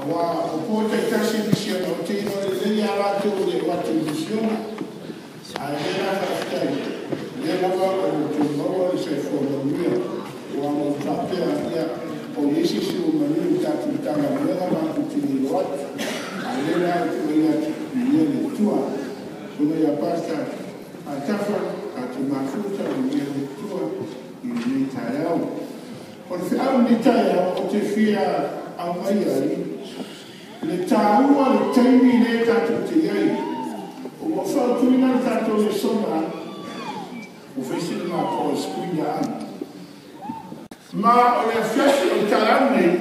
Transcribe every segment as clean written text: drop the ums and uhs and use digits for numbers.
Wa o te kasi misiona o te ino le lei ala te o le watu misiona. A e la whaftai. Le lawa o te maua le se whanauia. Wa mo tapea ia o yesi si o manu tatu tanga mera ma kutini watu. A le la te ia ia le tua. Kuna ia pasta a tafa a te mafuta o ia le tua i le tai au. O le whiau ni tai au o te whia au mai ai. Le tāua le taimi le tātou te iai. O mo whautuina le tātou le sona, o whaisiri ngā kōa skuina ana. Ma o le whiasi o tāau nei,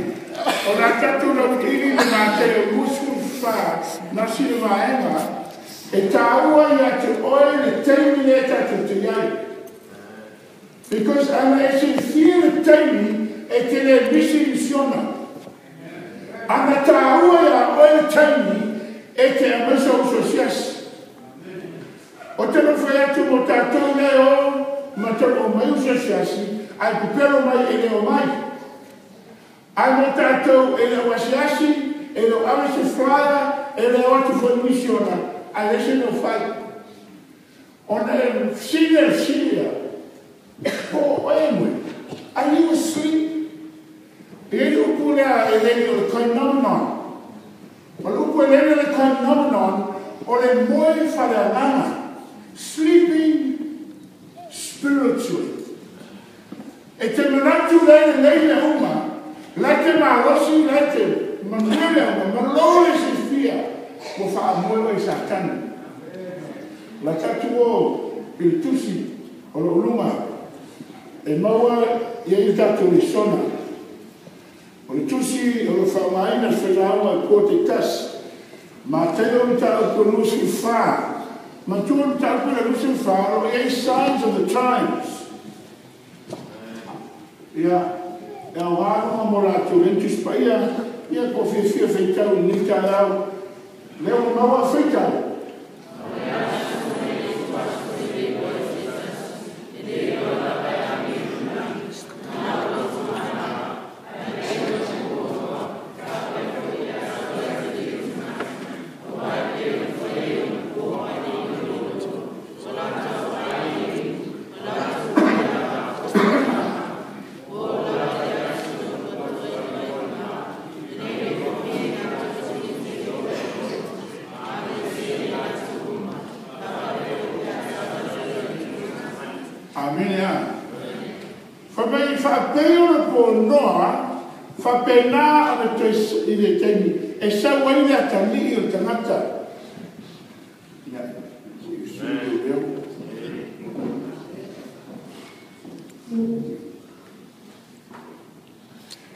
o la tātou lau iri le mātei o musku whā, nasi le maenga, e tāua ia te oe le taimi le tātou te iai. Because ana e se whia le taimi e te le misi misiona. Ana tāua ia oe taimi e te amasa o sosiasi. O tēnā whai atu mo tātou leo, ma tēnā o mai o sosiasi, ai pupero mai e leo mai. Ai mo tātou e leo asiasi, e leo awese whaia, e leo atu whai misiona, ai lese leo whai. Ona e sinia, o emwe, ai iwa sui, e lupu lea e leni o le koinomenon. Ma lupu e leni o le koinomenon o le moe whaleananga. Sleeping spiritually. E te manatu leile uma, lai te marosi, lai te manuele uma, malole se fia, ko whaamoe e satana. La tatu o il tusi o lo luma, e maua i e tatu li sona. O le tusi o lo whaamaina whelaua e pote tas, ma teo i ta o konusi whaa, ma tuon ta o konusi whaa, o e signs of the times. Ia, e au hānua mo rātou rentus pa ia ko whiawhia whaitau ni tā au, leo maua whaitau. Whapena ana te i le teimi, e sau aile a tani o tangata.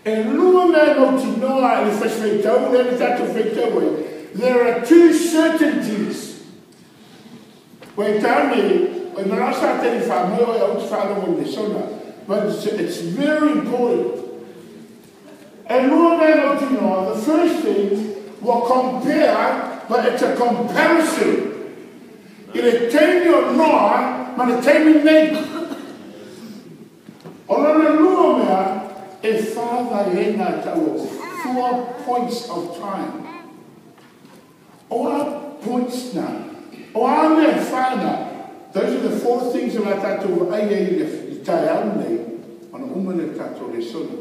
E lua mea no tinoa i whaswhaitau, le tatu whaitau e. There are two certainties. Wai tāne, o marasa te i whamoa e au te whanau le sona. But it's very important. And the first thing will compare, but it's a comparison. It attain your law, but attain name. Olana a father lena tau 4 points of time. All points now. All the father. Those are the 4 things that I thought to ai tai on a woman that le sona.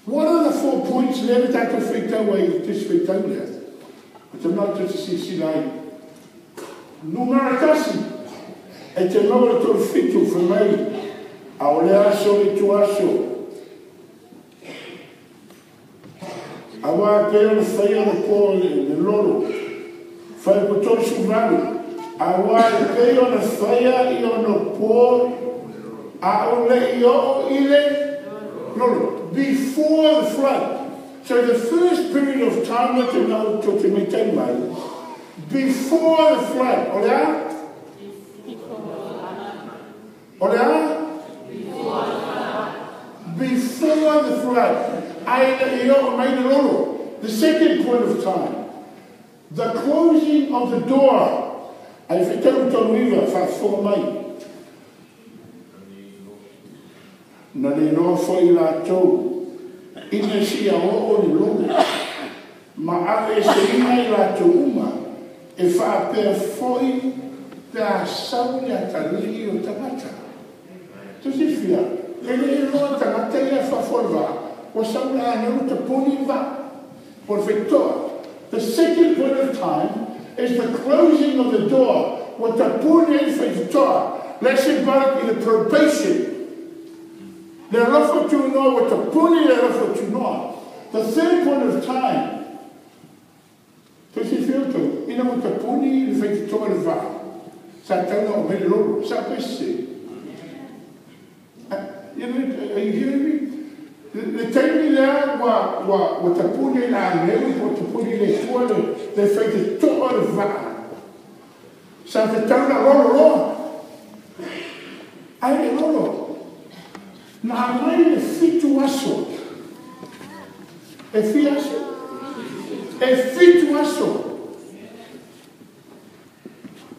What are the 4 points there that I think away this week down there? But I'm not just to see like numeratasi. E te maura tō whitu whamai. Ao le aso i tu aso. Awa pēo le whaia le kō le loro. Whai ko tō suvaru. Awa pēo le whaia i ono pō. A o le i o i le loro. Before the flood. So the first period of time that you know to maintain life, before the flood. Olha? Olha? Before the flood. The second point of time. The closing of the door. I think for me. Na le no foi la tau ina si a o ni longa ma a e se ina I rātou uma e whaapea foi te a sauni a talii o tangata. Tusi fia, e le roa tangata ia whaforwa, o sauni a neu te puni wa, por vector. The second point of time is the closing of the door, what the puni vector, less symbolic in the probation. Le rofo tu no, what the puni le rofo tu no. The third point of time, tusi filto, ina mo te puni le vector le va. Sa tauna o mele loro, sa pese. Are you hearing me? Le taimi lea wa tapuni la neu, wa tapuni le tuale, le feite toa le va. Sa te tauna loro. Ai le loro. Na mai le fitu aso. E fi aso. E fitu aso.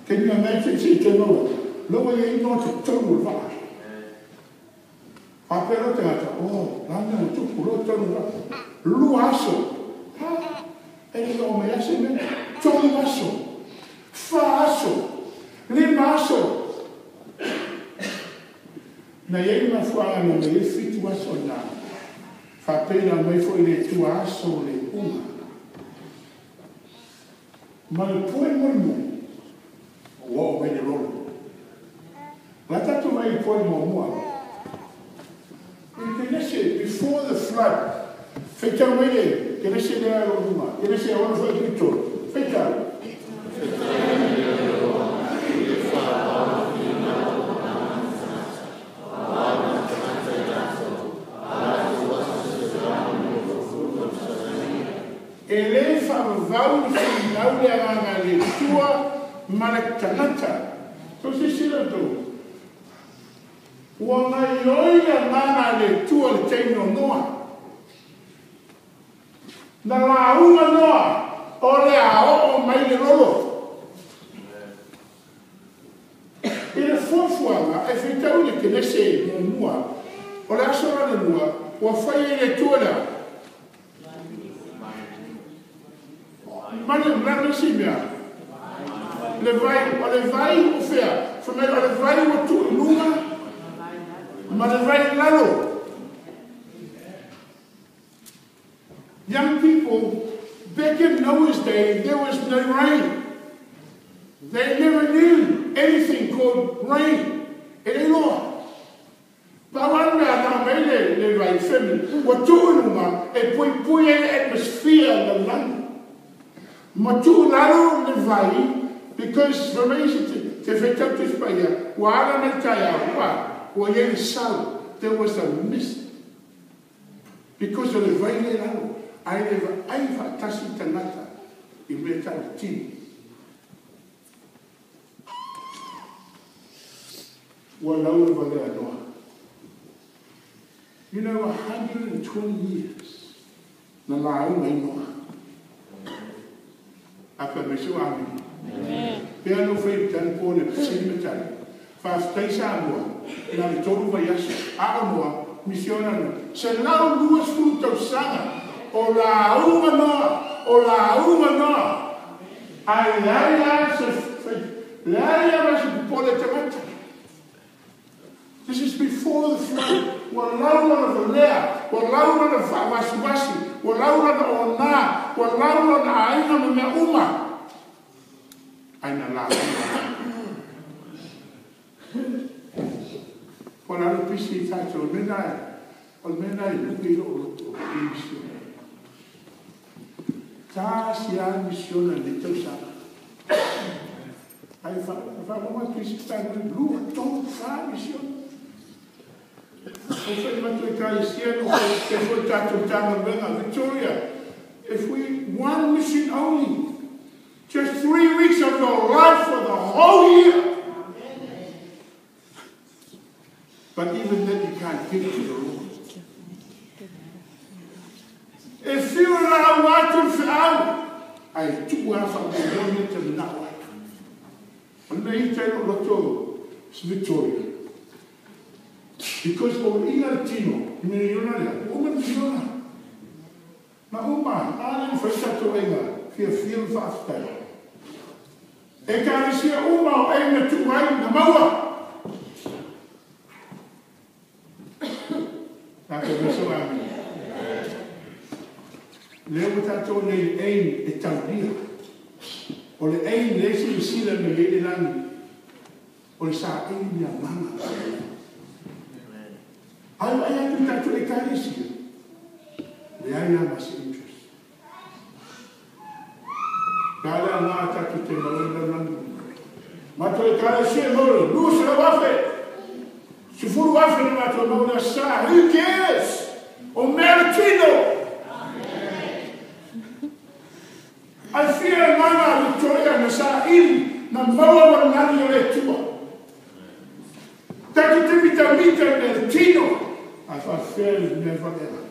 Can you imagine si te no? Lo e no te tonu va. A pero te ata, oh, nana o tupu lo tonu va. Lu aso. E no me ase me tonu aso. Fa aso. Lima aso. Na ye na fa na me fitu aso na. Fa pena me foi le tu aso le uma. Ma le poi mo Whoa, when you're rolling. Like that to my point more. Before the flood, Feta Wele, can I say there, can I say all of it? Feta. Ele fa vau fi naule le tua Malakanata. So si sila to. Wa mai oia mana le tua le teino noa. Na la uma noa. O le ao o mai le rolo. E le fuafuanga e whitau le kenese no mua. O le asora le mua. Wa whai le tua la. Mana mlana si mea. Le vai o fea, le vai o tu lunga, ma le vai lalo. Young people, back in Noah's day, there was no rain. They never knew anything called rain anymore. But one day, now made le vai femi, o tu lunga e pui atmosphere the land. Ma tu lalo le vai. Because for me, te whetau te whaia, wa ara nei tai a wa yei sal, there was a mist. Because of the vaile rau, ai wa tasi tanata, I me tau tini. Wa laura wa lea noa. You know, 120 years, na la au mai noa. Apa me su ami. Pea no whai tani pōne pisini matani. Whaafitai sa mua. Nā le toru vai asu. A mua, misionanu. Se nau luas fu tau sanga. O la uma noa. O la uma noa. Ai laia se whai. Laia ma se pōne te mata. This is before the flood. Wa laura na lea. Wa laura na wasi. Wa laura na o nā. Wa laura na aina ma mea uma. Aina la. Pona lo pisi tato o mena I lupi o misione. Tā si a misione le tau sana. Ai fa mama pisi tāna lua tō wha misione. O whai matu e kai siano ke fo tato tāna venga Victoria. If we one mission only. Just 3 weeks of your life for the whole year. But even then you can't give to the Lord. If you allow what to out, I do have a moment to now. And they tell you it's Victoria. Because of Ina Tino, woman Fiona. Ma uma, alen whaitato inga, fia fiu whaftai. E ka risia uma o eina tuai na maua. Naka veso ami. Leo tato nei ein e tauria. O le ein lesi i sila me le langi. O le sa ein mea mama. Ai atu tato e ka risia. Le ai ama se interest. Kala ngā tatu te maura nangu. Mato e kala se maura. Lusa na wafe. Se furu wafe na mato maura sa. Who cares? O meritino. Ai fia mana Victoria na sa ili. Na maua wa nani o le tua. Taki te mita meritino. Ai fa feli never ever.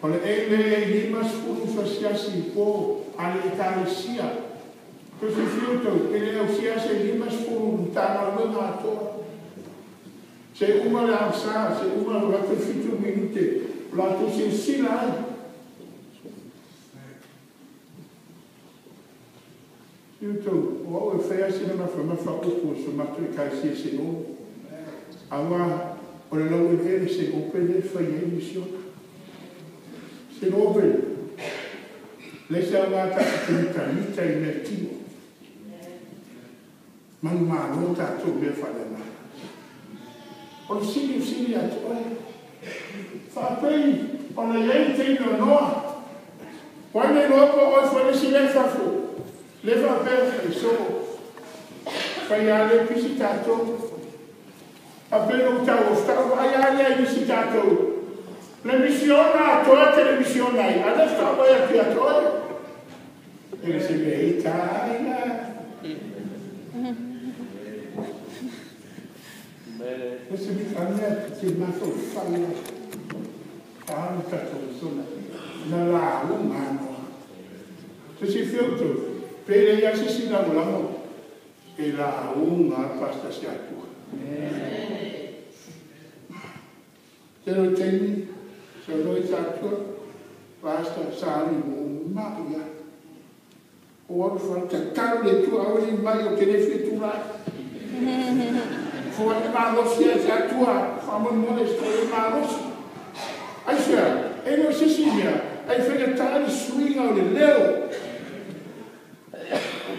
O le ele limas furu fasiasi po. Ale ekalesia. Kasi fiuto, ele au siasa limas furu tana luna atoa. Se uma le amsa, se uma le rato fitu minute, lato se sila ai. Fiuto, o au e whea sina mawha upo, so matu e kai se o. Awa, o le lau e ele se opene whai e misio. Se opene. Lesa ngā mita I me tino. Manu mā no tātou me whanena. O sini atu oe. Whapei, o na iei teino noa. Wane lopo oi whanesi le whafo. Le whapei so. Whai ale pisi tātou. Apeno tau o whau, ai ale pisi tātou. Le misiona toa televisiona ai, ale whau e aki atoe. Ele se vei taina. Ese mi famiglia ti mato falla. Tanta persona. Na la umano. Se si filtro, per ya si lavorano e la una pasta si atua. Te lo tieni, se lo atua, basta sali ma ya. O anu whanakatau le tua auri mai o kene whitura. Fua te mārosi e te atua, whamon mone sto e mārosi. Aisha, e no sisi mea, ai whenatari swinga o le leo.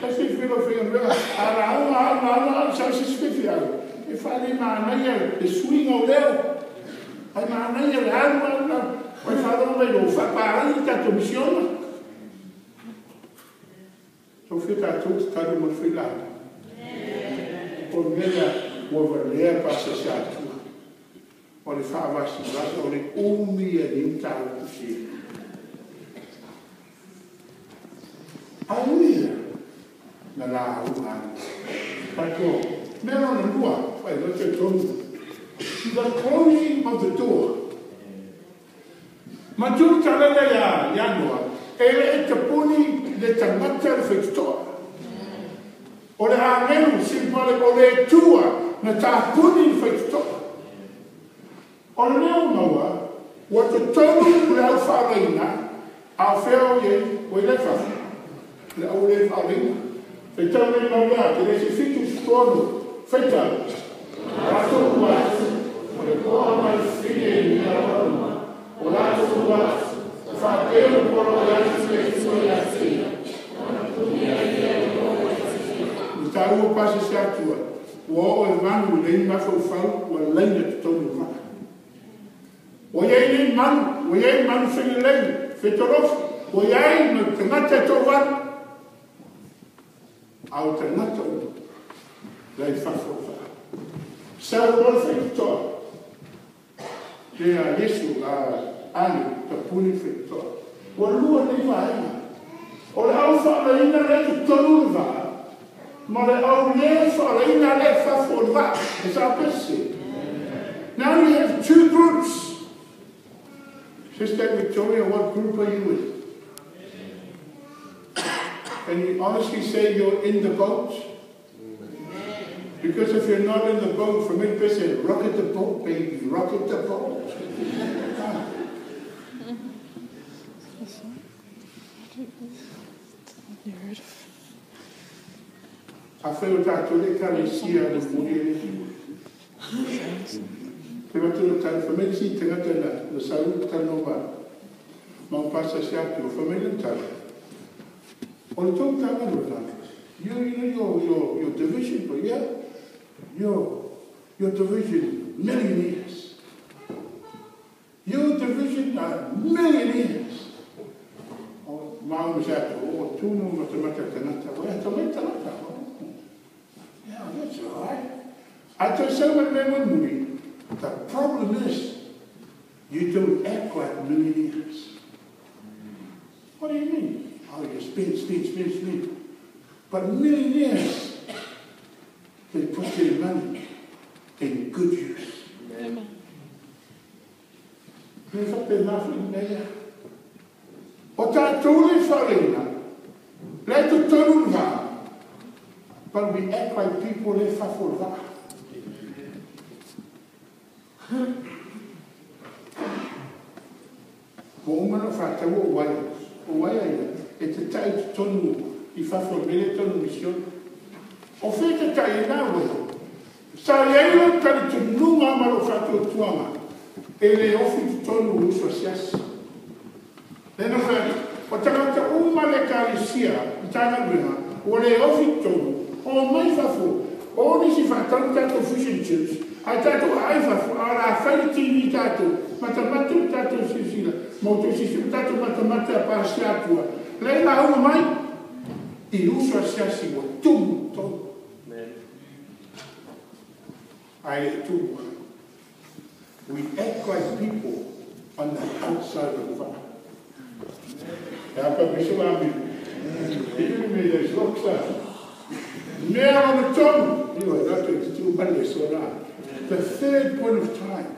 Kasi whenatari, ara sa si swifi au. E whare mānaia, e swinga o leo. Ai mānaia le aru, ai whare mai lo whapārani tato misiona. So fica tudo taru mo filado. O mea o verlea passa se atua. O le fava si basa o le umi e l'inta o si. Auia na la umana. Pato, mea na lua, fai lo te tonu. The closing of the door. Matur talala ya yanua. Ele e te puni le tangata le whaitoa. O le hāmenu simpale o le tua na tā puni le whaitoa. O le neo maua, wa te tonu le au whareina, au wheo ye, o le whafu. Le au le whareina. Whaitau le maua, te le se fitu stonu, whaitau. Rato kuatu, o le koa mai whine ni a waruma. O rato kuatu, whakeo poro yatu e tui a tina. Tāua pasi se atua, o e manu lei mawhau wa leina te tonu whaka. O iei ni manu, o iei manu whini lei, whetorofi, o iei no te ngata tō wanu. Au te ngata o, lei whawhau whaka. Sau rol whaitoa, lea Yesu a ane, ta puni whaitoa. O lua ni whaina, o le au whaina le te tonu whaka. Ma le au le whareina le whawhorwa, is our best. Now we have two groups. Sister Victoria, what group are you with? Can you honestly say you're in the boat? Because if you're not in the boat, from it, they say, rocket the boat, baby, rocket the boat. a whai o tātou le kalesia le muri e. Pe watu o tātou whamesi tangata na saru tanova ma pasa si atu o whameli tātou. O le tō tātou na your division, but yeah, your division, millionaires. Your division are millionaires. Oh, Mom was at oh, two no mathematics. Yeah, that's all right. I tell someone movie. The problem is you don't act like millionaires. What do you mean? Oh, you spend. But millionaires, they put their money in good use. Amen. There's up there nothing there. O tātou le wharenga, le tu tonu wā, but we act like people le whafo wā. Ko umana whātau o waia, e te tai tu tonu I whawhau mele tonu mission. O whete tai e nā wea. Sa leila kari tu nunga maro whātua tuama. E le ofi tu tonu uswa siasi. Lena whare, o tangata umale kalesia, I tāna wea, o le ofi tonu, o mai whawhau, o nisi whātanu tātou fish and chips, a tātou ai whawhau, a la whai TV tātou, matamatu tātou sisila, mautu sisila tātou matamatu a pārsi atua. Leila uma mai, I uso asiasi wa tumu tonu. Ai tumu. We act like people on the outside of the fire. Apa bisa ambil? Ini meja sloksa. Mea on the tongue. You know that is too bad. The third point of time.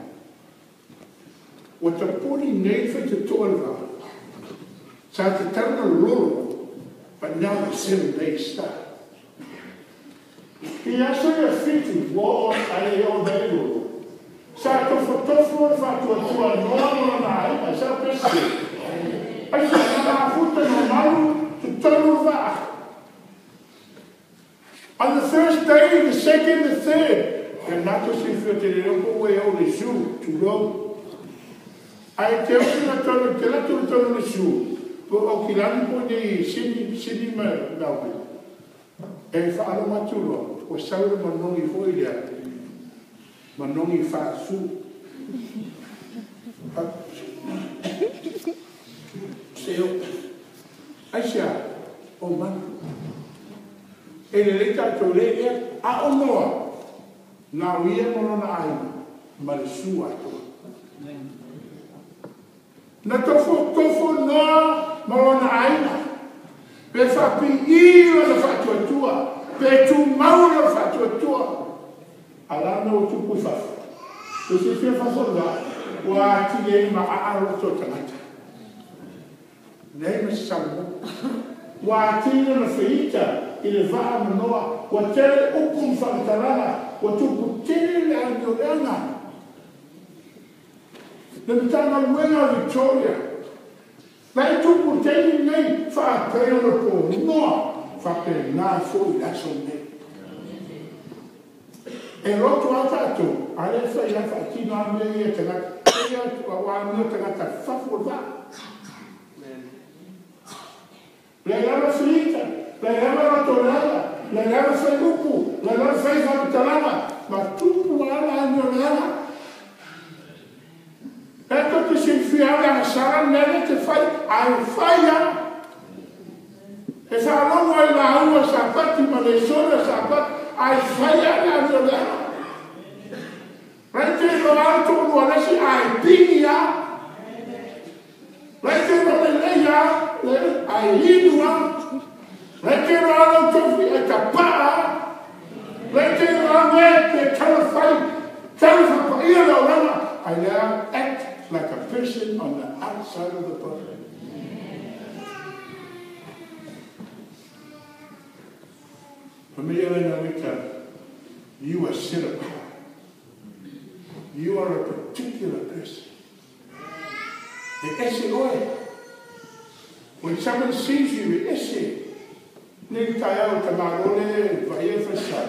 What the body needs for the toilet. Sa te tana rolo. But now the 7 days start. I asa ia whitu wō ai o neiro. Sa tofu o whatua noa nai, a sa pesi. Ai sa nana futa no maru tu tonu wā. On the first day, the second, the third, e nato si whitu reo e o le su, tu ro. Ai te usina tonu le su. O kilani po nei sini maui. E whaaro maturo, o saura manongi hoi rea. Manongi whaasu. Seo. Aisha, o manu. E le leita to rea, a o noa. Nā uia morona aina, ma le su ato. Na tofo noa, Marona aina. Pe whapi ira na whatuatua. Pe tu maura na whatuatua. Alana o tupu whafu. Pe se whia whafonga. Wa ati e ma aaro to tangata. Nei me samu. Wa ati na whiita. I le waa manoa. Wa tere upu whakatarana. Wa tupu tere le anioreana. Le mitanga luenga Victoria. Vai tupu tei nei whāpea na po noa whapea nā fōi aso nei. E roto a tātou, a le whai a whaatino a mea ia tangata, e a wānua tangata whafo wā. Le lama whiita, le lama ratonara, le lama whai upu, le lama whai whakatarama, ma tupu ala anio lama. Ecco che si infiala sarà nelle che fai a fai e sarà non vuoi la uva sapati ma le sole sapati a fai la giornata perché lo alto vuole si a piglia perché non è lei a linua perché non ha non è capà perché non è che fai io lo rama I act like a person on the outside of the body. You are set apart. You are a particular person. The essay. When someone sees you, the essay. Nei tai au tamarole vai e fasai.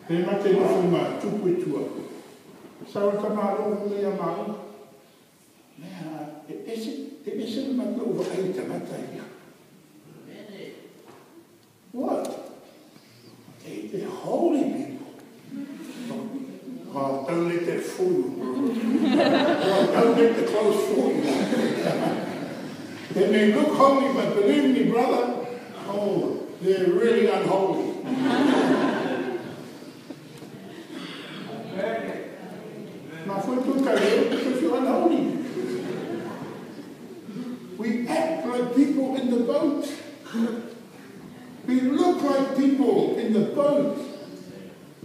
E mate no fuma tupu e tua. Sao tamarole le amau. Mea, ese no matou vai tamata ia. What? They're holy people. Oh, don't let that fool you. Don't let the clothes fool you. They may look holy, but believe me, brother, oh, they're really unholy. Ma foi tudo caiu because you're unholy. We act like people in the boat. We look like people in the boat.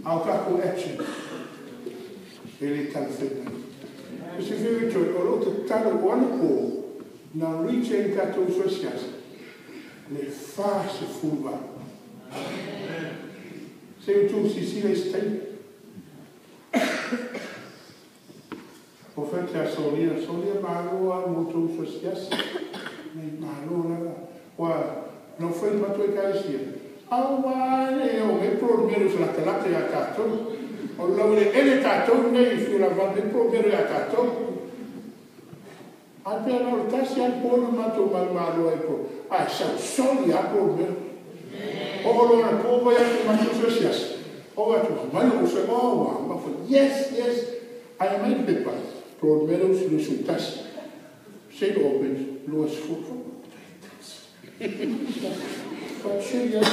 Our couple action. Really confident. Because if you enjoy a lot of talent, one call. Now reach in kato socias. Le fast fuba. Say to Sicile state. Offerta solia maroa moto socias. Ne maroa. Wa não foi uma tua carecia. Eu me prometo na calata ya kato. O laure ele kato nem fila va me prometo ya kato. Até não tá se alpone mato malmaro epo. Sa soli a prometo. O laure povo ya que mato socias. O atu mai o se o ma foi yes I made the pass. Prometo se sutas. Sei opens los fufu. But sure, you're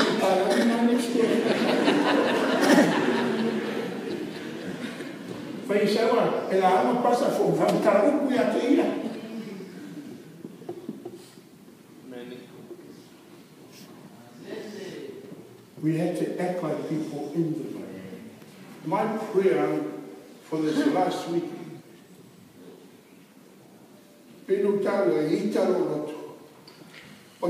Faisawa, el agua pasa por Fantaruku y Ateira. We had to act like people in the Bible. My prayer for this last week, Pinutawa, Italo Roto. I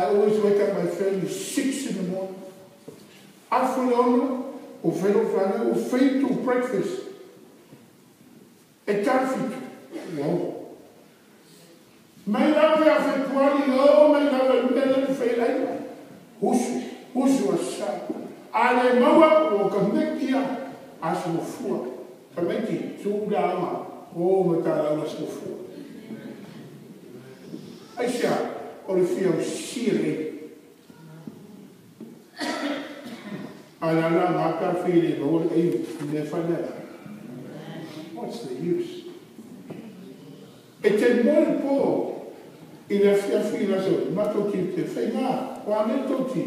always wake up my family 6 in the morning. Afternoon, o velo flana, o feito breakfast. E tarfito. Wow. My love ya fe kwali, oh my love, mbele fe lai. Husu asa. Ale mawa o kamekia asu fua. Kameki tungama. Oh matala asu fua. Aisha, or if you are Siri, Alala Maka feeling all eight, never. What's the use? It's a more poor in a fear of Matoki, the Fena, or Metoti.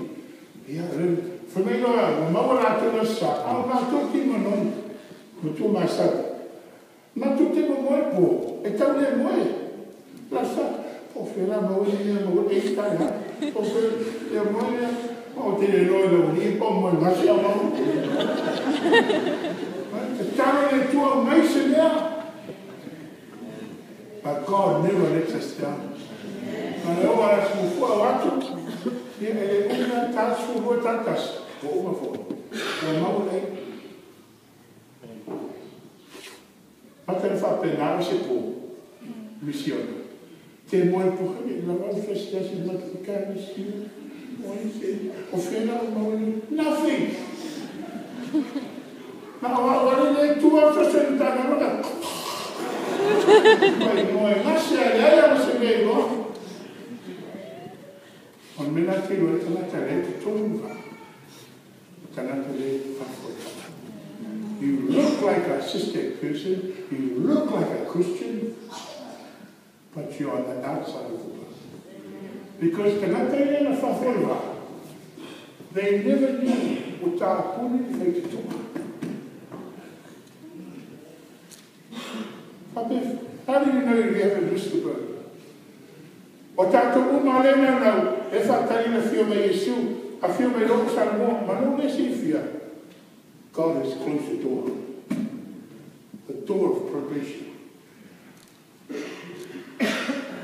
Yeah, for me, Mama to the Sa, I'm not talking on to myself. Not to take a more poor, a tell them way. That's that. Ofera maulia mau eita ya. Ofera maulia mau te loilo ni pomo ngasi mau. Tara le tua mai se mea. But God never lets us down. And all our small watu. Ni ele una tas fu tantas. O uma fo. O mau le. Até fa penar se po. Misión. Te mooi programma, maar wat is dat met elkaar misschien? Of je nou mooi? Nothing. Nou, wat is het toe af te zetten dan? Mooi, maar jij was er mee, hoor. Want men had hier wat aan het talent tonen van. You look like a systemic person, you look like a Christian, but you are on the outside of the world. Because they never knew what our opponent made to do. How do you know you haven't missed the boat? O tātou umalena nau, e whakarina whio me Yesu, a whio me roko sanamo, ma no me si whia. God has closed the door. The door of probation.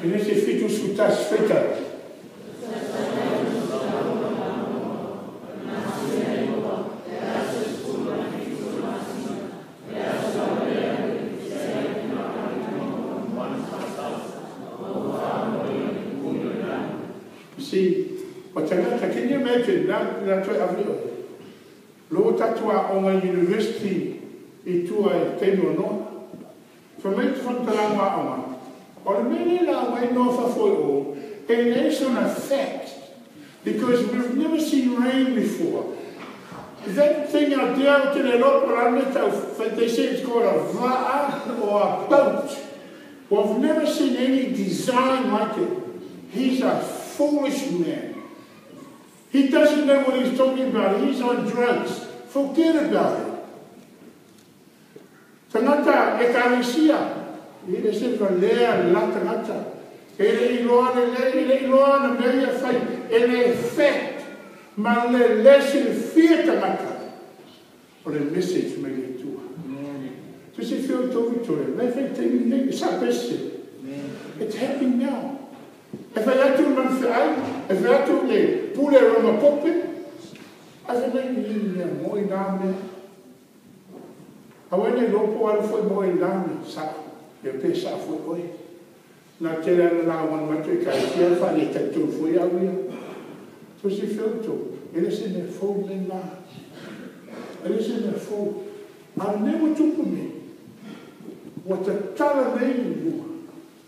E nese fitu sutas feta. See, but can you imagine that's what I've learned? Lo tatua o ngā university I tua e teino no. Whamei whantaranga awa. O le mene la wai no whafoi o. And it's on a fact. Because we've never seen rain before. That thing out there in the local they say it's called a va'a or a boat. We've never seen any design like it. He's a foolish man. He doesn't know what he's talking about. He's on drugs. Forget about it. Tangata ekalisia. Ele se valea la tangata. Ele iloana meia fai. Ele effect. Ma le lesson fear tangata. Or the message may be to her. To see feel to it. They think it's our best. It's happening now. If I had to run for out, if I had to pull it on my pocket, I said, more down there. I went in local one for more down there. You pay some for it. Not tell them now one matric, I feel funny tattoo for you. So she felt to. It is in the phone in now. It is in the phone. I never took me. What the talent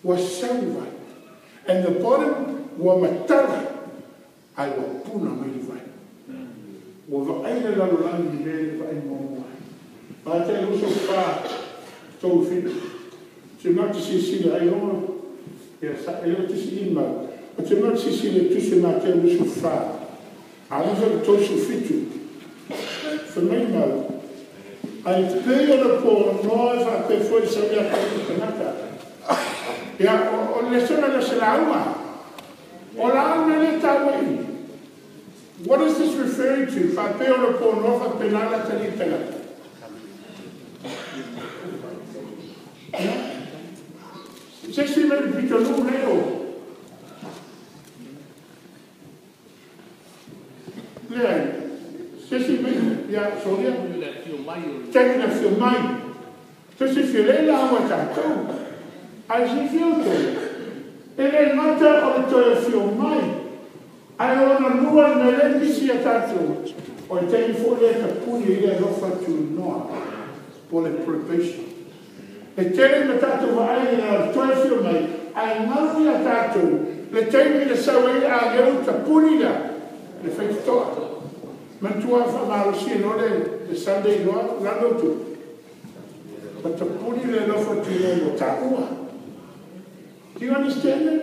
was silver. And the bottom were matala. I will puna me vai. Over aina la lolani ni mele vai mo. But I also far to fit. So not to see the iron. Yes, I want to see him. But you not see the two so not tell so far. I was a total fit. For me now. I pay on the poor noise I pay for the ya o le sona le selauma o la mele tawe. What is this referring to? Fa pe o le po no fa penala talitela. Se si me vito no leo. Le se si me ya soria tem na filmai. Se si file la wa ta. I see filter. Ele é nota o teu filmai. Aí eu não vou me lembrar se é tanto. O tem folha que pune ele não faz tudo não. Por preparation. E tem me tanto vai o teu filmai. Aí não me tanto. Le tem me saber a eu que pune lá. Le faz todo. Mas tu a falar assim não é Sunday não lá não tu. Mas tu pune le não faz tudo não tá uma. Do you understand that?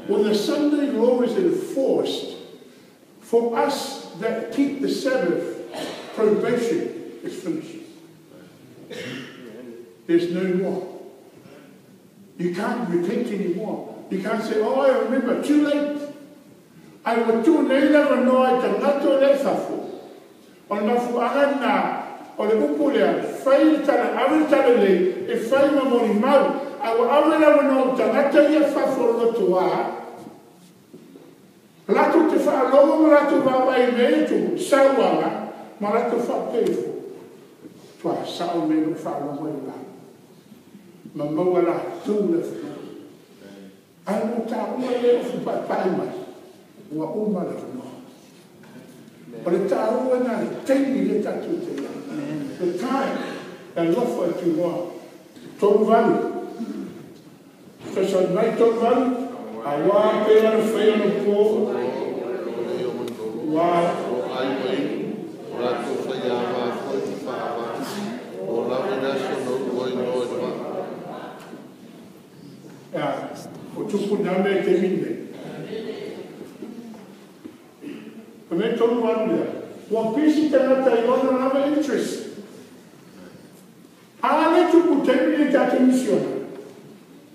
When the Sunday law is enforced, for us that keep the Sabbath, probation is finished. There's no more. You can't repent anymore. You can't say, oh, I remember, too late. I was too late never know I can not to lefafo. On the fuana, or the upulea, fail tala, I will tell you, if I am on mouth. I will never know tangata ia whawhoro tua. Lato te whaalongo lato wabai mei tu sauanga, ma lato whapefo. Tua sao me no whaalongo i la. Ma maua la tūle whu. Ai mo tā ua leo fu pai mai. Ua uma le whu. O le tā ua nai, teini le tatu te ia. The time, and lofa tu noa. Tōru vali. Because I might talk about it, I want to pay on the fire on the poor. Wow. Yeah, o tu put down there, take me there. I mean, talk about it. One piece of that you don't have an interest. I let you put 10 minutes at the mission.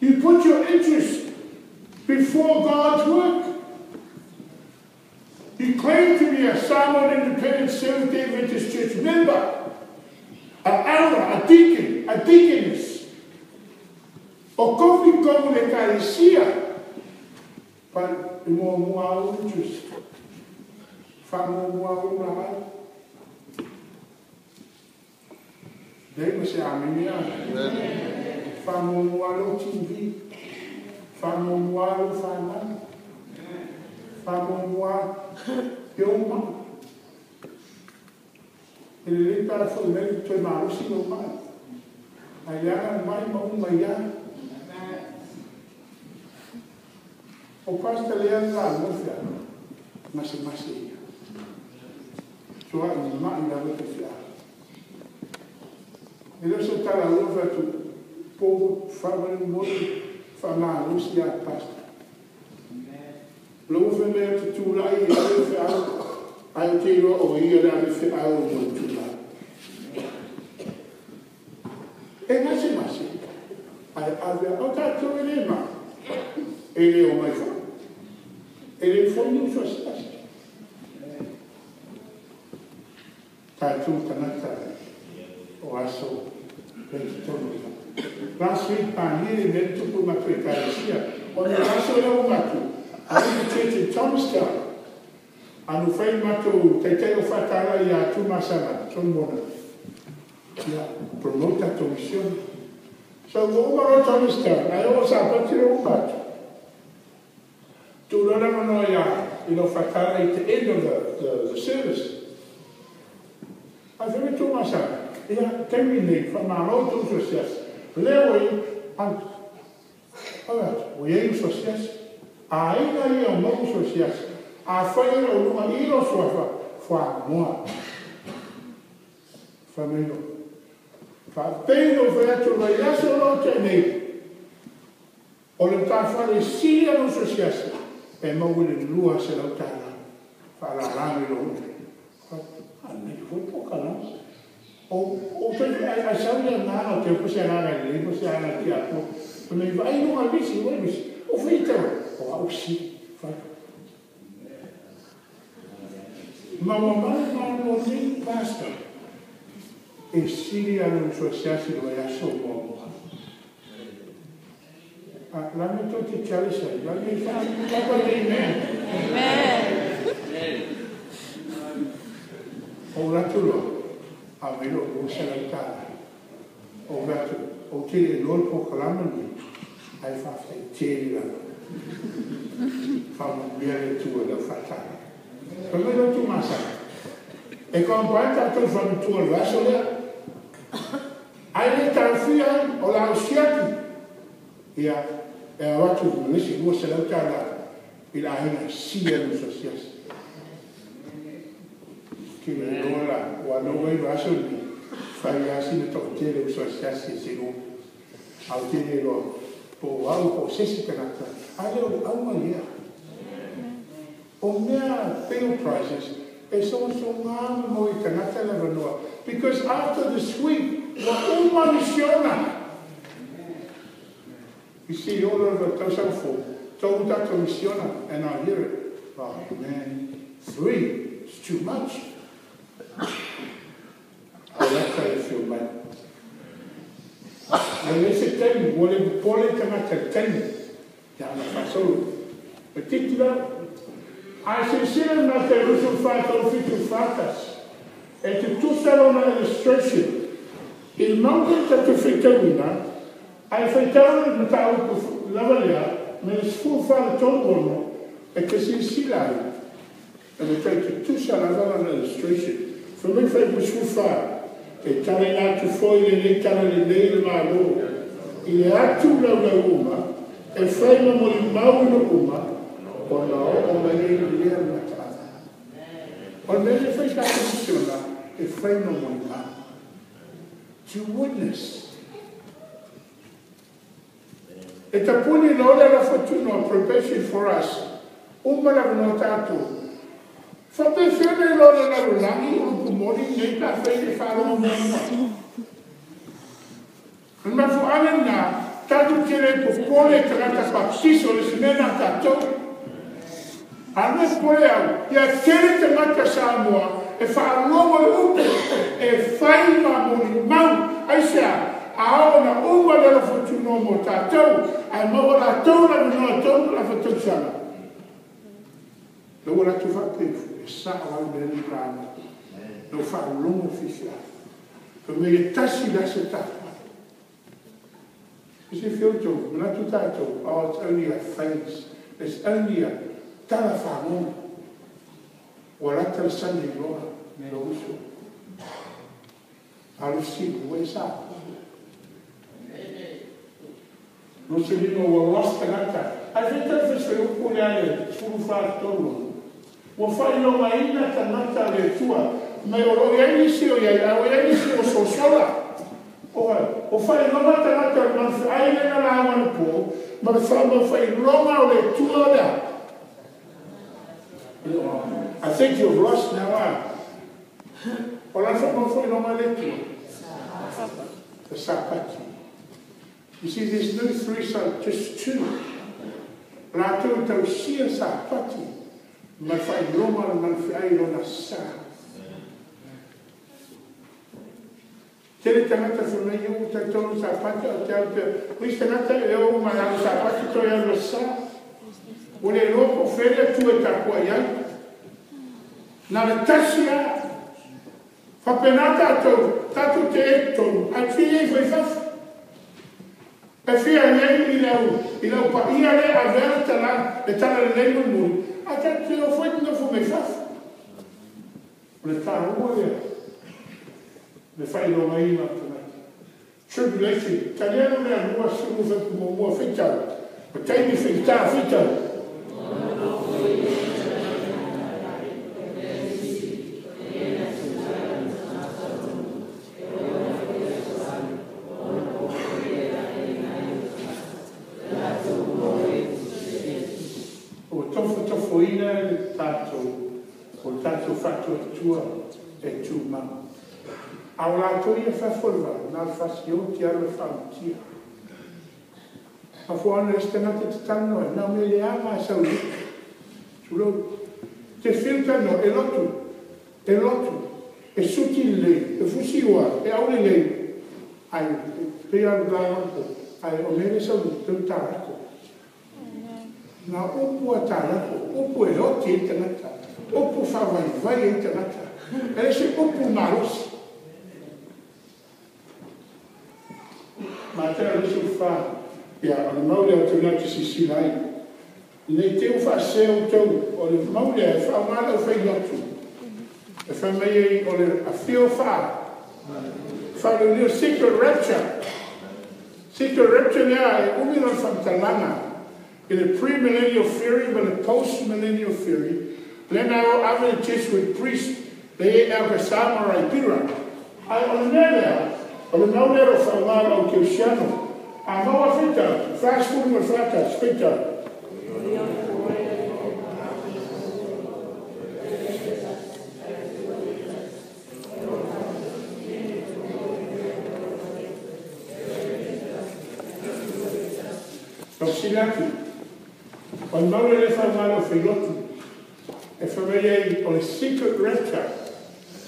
You put your interest before God's work. You claim to be a Samoan Independent Seventh-day Adventist Church member, an elder, a deacon, a deaconess. O kofi komu le karesia, but mo mua interest. Famo mua una. They must say, amen. Famo mualo TV, famo mualo faman, whamoa ke o ma e le tala fo le to ma o si no ma ai ya mai ma un mai ya o pasta le anga no fia ma se so a ma ina le fia e le so tala o fa tu po fa mo fa ma o si a pasta lo fe me tu la i le fia ai te ro o i le fia o mo tu la e masi ai avea o ta tu le ma e le o mai fa e le fondi so stasi ta tu tanata o aso per tutto last week pani le tu pu ma precaria o le aso le o matu ai te Thomastown anu fai matu te o fatala ia tu masana son bona ia promote a mission so o ma Thomastown ai o sa patire o matu tu lora no ia ino fatala at the end of the service ai fai tu masana ia terminate from our own socias lewe an alright we aim socias ainda ia o novo socias a fai o numa iro sofa fa moa família fa tenho feito la ia solo tenei o le ta fare sia no socias e mo le lua se la tana fa la rami lo a me foi pouca não o a sabia nada que eu puxei na ele você ana aqui a pô me vai numa bici o feito o si fa ma mamma non mi basta e si hanno sociati dove la so poco la metto ti chiari sei la mi fa la ora tu lo a meno non se la cara ora tu o che loro proclamano hai fatto tieni la fa un bene tuo da fatale come lo tu massa e con quanta tu fa il tuo verso là hai le tarfia o la usciati e ora tu non si può se la cara il ahina sia non so sia che ora quando vuoi verso lì fai así to tere so sia si no al tere lo po algo se si canata algo algo o mea fail prices e sono ngā mo I tanata la wanoa because after this week wa uma misiona you see all over the for told that to misiona and I hear it oh man 3 is too much I like how you feel man and they say 10 wole pole tanata 10 ya na faso particular a sincere na te rusu fata o fitu fatas e te tu sarà una illustration il mountain che tu fitawina ai fitawina di tau lavalia me sfu fare tombono e che si insilai e me te tu sarà una illustration for me fai tu sfu fare e tale la tu foi le tale le dei ma lo il atu la uma e fai no mo mau uma o me le la casa o me le fai la funziona e fai no mo to witness e tapuni l'ora la fortuna preparation for us uma la notato fa pensare l'ora la rulangi un pomori nei caffè di fare un mondo ma fu anna tanto che le popole tratta passiso le semena tanto Anna spoiler, ya tere te mata Samoa, e fa l'uomo e fai ma moni mau, aisha, a ona uma della fortuna mo tatou, ai ma ora tona no tona la fortuna. Lo ora tu fa pe, sa la bene brava. Lo fa l'uomo ufficiale. Come tassi da seta. Is if you do, not to tattoo, oh, it's only a face, it's only a tala whangon. Warata le sani loa, lo uso. Alusi, ue sa. No se lino wa wasta ngata. A veta fese upu le ale, suru wha tolo. Wa whai no maina ta ngata le tua. Mai o yainisi o yai, o yainisi o sosola. O whai no mata ngata, ma whaile na la awan po, ma whai longa o le tua lea. I think you've lost now. Or I thought for no the sapati. You see, there's no three, so just two. Rato tau sia sapati. Ma fai roma man fai rona sa. Tere tangata for me, you ta tonu sapati o te au. Which tangata e o ma au sapati to ya sa. Ule loko fere tu e takua ia. Na le tasia, whapenata tau, tatu te eto, a tia i whaifaf. E whia nei i lau pa ia le a vera tala, e tala le nei mui, a tatu o whaiti no fu me faf. Le tā ua lea, le whai no mai ma tanaki. Tribulation, taliano lea mua suru whaku mo mua whitau, o teimi whitau. E tu ma. Au la toi e whawhorwa, nā whasio ti ara whautia. A whoana e stenate te tanoa, nā me le ama e sau liku. Turo, te whiutano e lotu, e suti lei, e fusiwa, e aure lei. Ai, pe aru la wanko, ai o mele sau liku, tau tarako. Nā upu a tarako, upu e roti e tanata, upu whawai e tanata. E se upu maros. Ma te arisu wha, ia, o le maule o te nati si silai. Nei te uwha seo tau, o le maule e wha mala o whai lotu. E wha mei o le a whio wha. Wha le leo secret rapture. Secret rapture lea e umina whamtalanga. I le pre-millennial theory, ma le post-millennial theory. Lena o ave Jesuit priest, le e ka samara I pira. Ai o nea, o le maunero whaumara o Kirsiano. A maua whita, fast food ma whata, spita. Tau sinaki, o maunero le whaumara o whilotu. E whamei o le secret rapture.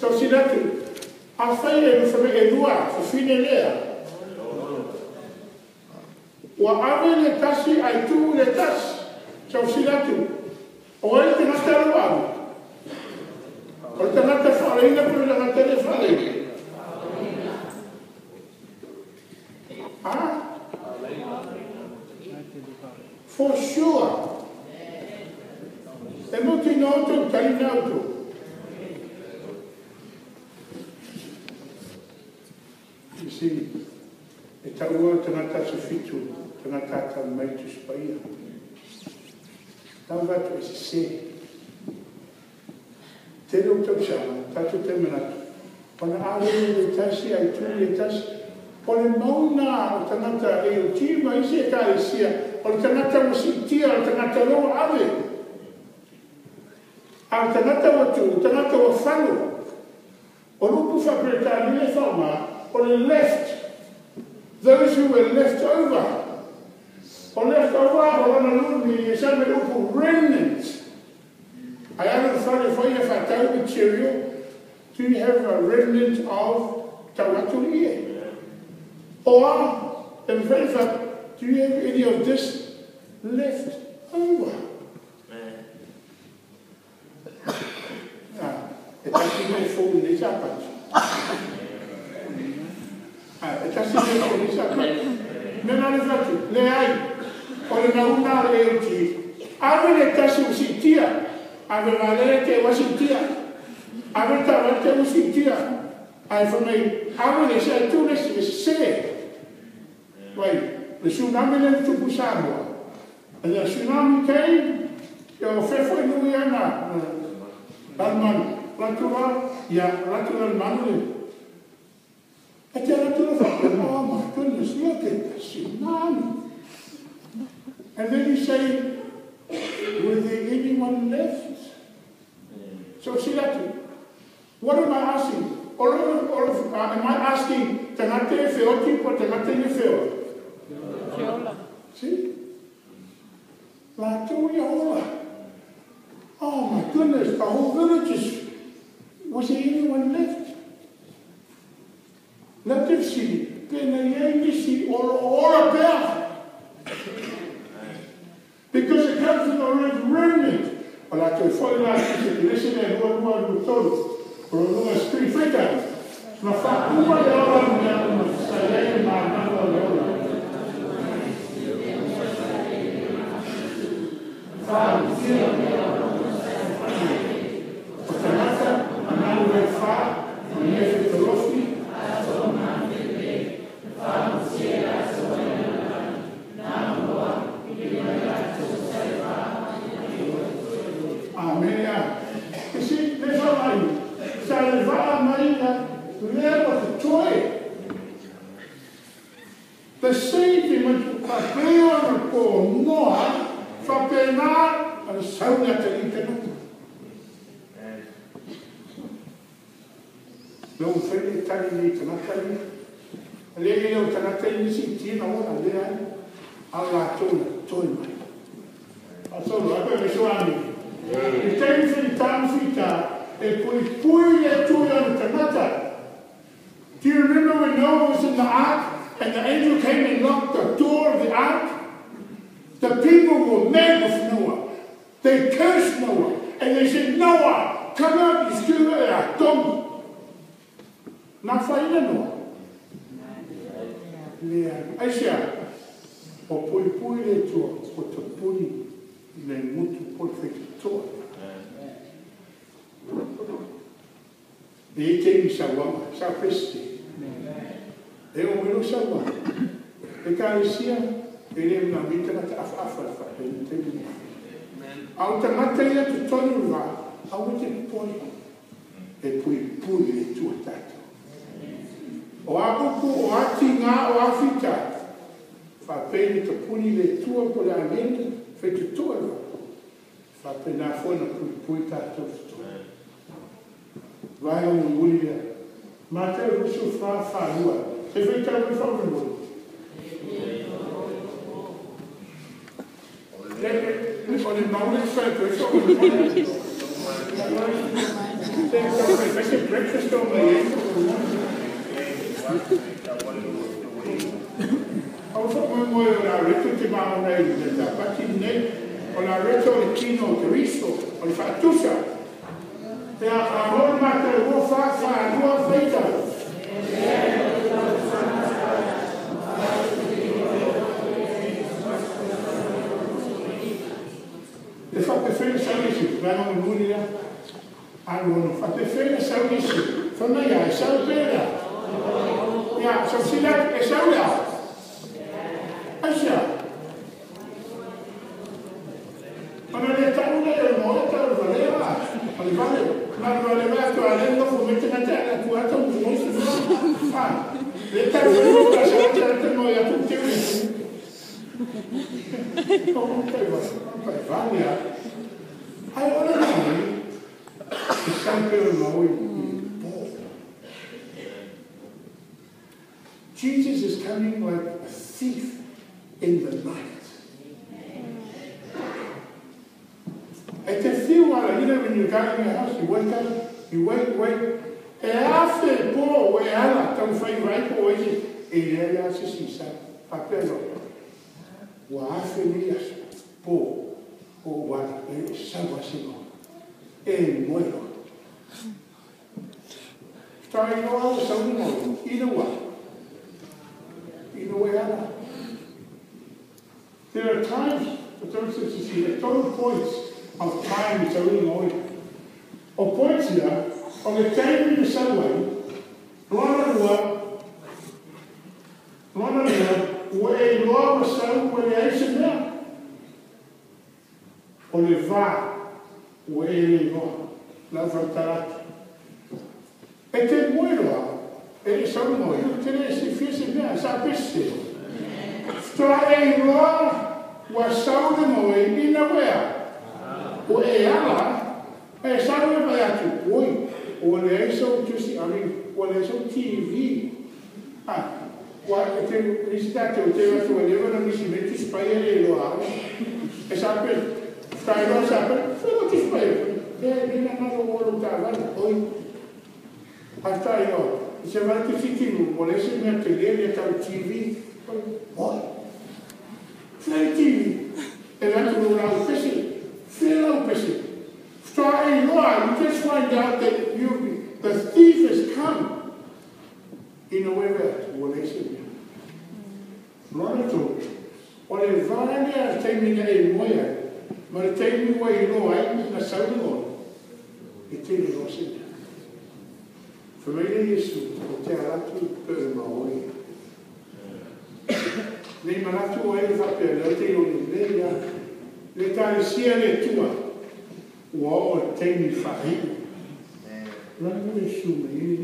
Tau sinaki, a whai e whamei e lua, whine lea. Wa ave le tasi ai tu le tasi. Tau sinaki, o e te ngata rua. O te ngata whareina puru le ngata le whareina. Ah? For sure. E muti noto, tali nauto. You see, e taua tangata sa fitu, tangata ta mai tu spaia. Tau vatu e se. Te rau tau sama, tatu te manatu. Pana awe le tasi, ai tu le tasi. Pone mauna o tangata e o tima, isi e ka e sia. O le tangata mo si tia, o tangata loa ave. Al tangata watu, tangata wa whanu. O lupu whapreta ni le whauma, o le left. Those who were left over. O left over, o lana lumi, e sa me lupu remnant. I haven't found a fire for tau material. Do you have a remnant of tawatu here? Or, in fact, do you have any of this left over? E tasi me fōu ni sapati. E tasi me fōu ni sapati. Me nare fatu, le ai, o le nauna le uti, Ave le tasi usitia. Ave valere te wasitia. Ave ta te usitia. Ai for me, ave le se tu le se. Wait, the tsunami le tu Samoa. And the tsunami came, yo fefo inuiana. Alman, Latura, yeah, Latura Manuel. I tell oh my goodness, look at the tsunami. And then you say, will there anyone left? So see that, what am I asking? Or am I asking, Tanate Feoti or Tanate Feo? See? Latura. Oh my goodness, the whole village was there anyone left? Let them see. Then they see all of them. Because it comes to the remnant. Well, I told you, listen to what we told. Or no esprit fatal. Ma fa uma de ora no salé ma na ora. Fa the sentiment of prayer for Noah for Bernard and Saul at the internet. No friendly telling me to not tell me. A lady of Tanatan City, no, Allah told me. I told I better show me. The time for the time and put it to Tanata. Do you remember when Noah was in the ark? And the angel came and locked the door of the ark. The people were mad with Noah. They cursed Noah. And they said, Noah, come out, you still there. Don't. Not fighting Noah. Aisha, o pui le tua, o te pui le mutu pui wheki toa. E te mi sa wama, sa peste. E o meno sa wā. E ka isia, e le mna mita na te awha, e te mina. Au ta mata ia te tonu wā, au te poi, e pui le tua tata. O abuku, o ati ngā, o awhita, whapene te puni le tua po le alena, whai te tua wā. Whapene a whona pui tata tua. Vai o mulia, mata rusu whawhua. Se fai tau i whaurua. O le maule whaitu e whaurua. Fai se breakfast o mai e. Au whaurua moe o la reto te mao nei le tapati nei. O la reto le kino o te riso. O le whaatusa. Te a hoi mata e ua whaurua whaitau. Le fatte fare salisi, vanno in Unia, hanno fatto fare salisi, fanno ya, salvera, ya, salsila e salda, ascia. Ma non è tanto che non è tanto valeva, ma valeva che avendo fumetti na terra, tu hai un buon ah, le tanto che la certa noi a tutti i I want to know if some people know both. Jesus is coming like a thief in the night. I can feel what, you know, when you got in your house, you wake up, you wait. And after Paul, where I don't find right away, ele é assistência, papel. O afilias, Paul, o what, salvação, ele morreu. Está indo ao céu de novo, e não é ela. There are times the total points of time is only going. O points here, on the time in the subway, Lona, where Lord was so, where the ancient now. On the va, where he was, la frontalata. E te muoio, e sono muoio, te ne si fisse bene, sapessi. Sto e Lord was so the way in the way. O e ala, e sabe vai atu, oi, o le so just I mean, o le so TV. Ah, what te ristate o te va tu leva na misi metti spaiere lo ha. E sabe, stai lo sabe, solo ti spaiere. E non hanno voluto poi hasta io, se va che si ti volesse mettere al TV, poi fai TV. E la tu non ha pesci, fai la pesci. Starting Lord, you just find out that the thief has come in a way that what they said. Lord told or the valley has taken me a way, but it takes me away, I saw the Lord. It takes me away. For me, it is to tell that to put my way. Nei manatu ai fa per le te o le tali sia le tua. Uau, tem me farinha. Não me chumei.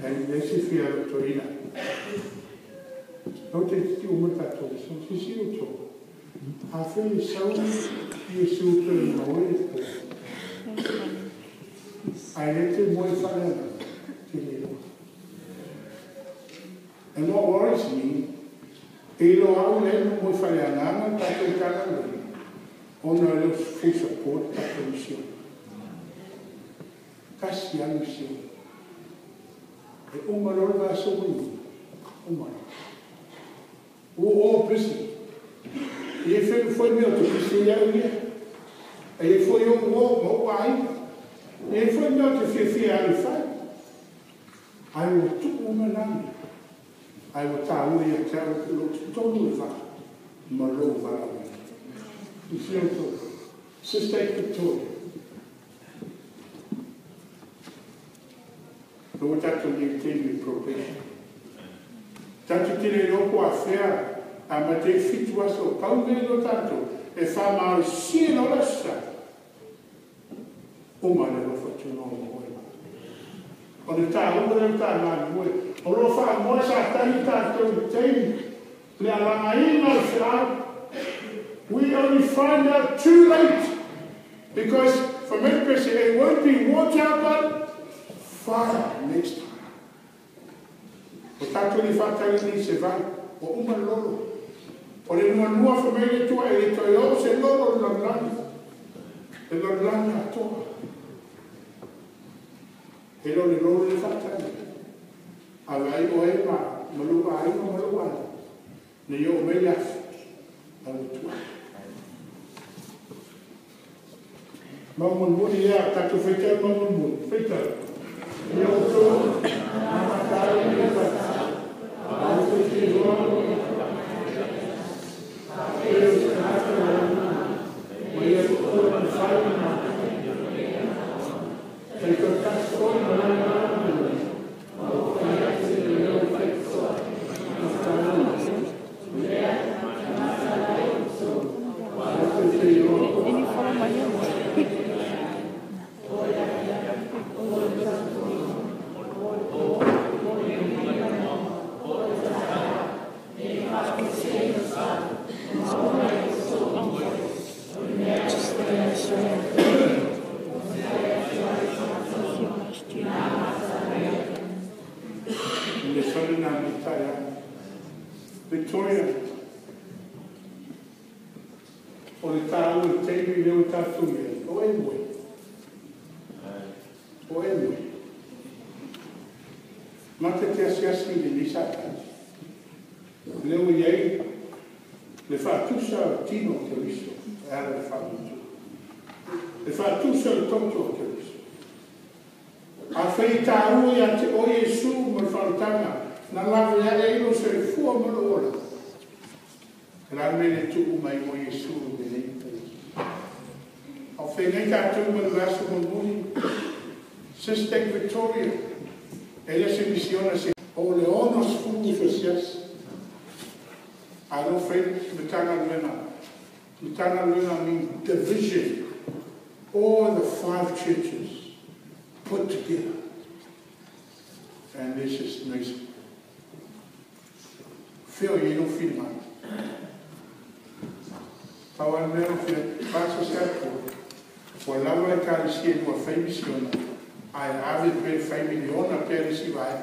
Aí esse filho Torina. Não tem que uma tatuagem, só se se utou. A felição e se utou em noite. Aí ele tem muito falando. And what worries me, ele não lembra muito falando nada, está tentando ali. Onde ele fez suporte para a missão. Casi a missão. E uma hora vai subir. Uma hora. O preciso. E ele foi meu, tu precisa ir. Ele foi o pai. Ele foi meu, tu fez ali faz. Aí eu tu uma nada. Aí eu tá ali até o todo vai. Marou vai. E foi todo. Sistema todo. Eu vou estar com ele teve proteção. Tanto que ele não pode fazer a matéria situação, quando ele não tanto, e faz mal se não lascia. Uma não faz não morre. Quando está não está mal morre. O não faz morre já está tem para lá aí não faz. We only find out too late because for many people it won't be water but fire next time. Portanto, ele fa lì se va, o uma loro. O le nuova famiglia tua e le tue se loro l'Orlando. E l'Orlando a tua. E loro le fa lì. Avai o e ma lo vai. Ne io me la alla tua. Ma un buon idea, tanto fai ma un buon. Fai io sono a matare il passato. Victoria, o le tau e teimi leo tatu mea, o e mwe. Mate te asiasi ni nisata. leo iei, le whātusa tino te riso, e ara le whātusa. Le whātusa le toto te riso. A whai tā ui a te o Iesu mo le whautanga, na lawe a eiro se fua mo le ora. Rā mene tuku mai mo Iesu me nei. Au whenei tātou mo le rasa mo muni, Sister Victoria, ella se misiona se o le onos fuku fesias. I don't think the Tanga Luna means division. All the 5 churches put together. And this is nice. Feel you don't feel man. Our men passes airport for Lava Calicia were famous. I have it very family on a Perisi by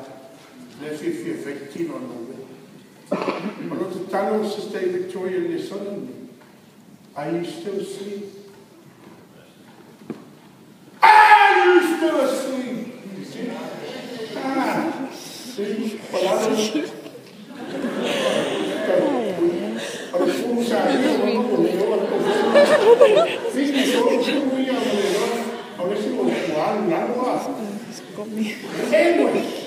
let's see if you're 15 or no. I wrote to tell Sister Victoria and the son, are you still asleep? Are you still asleep? See? Anyway,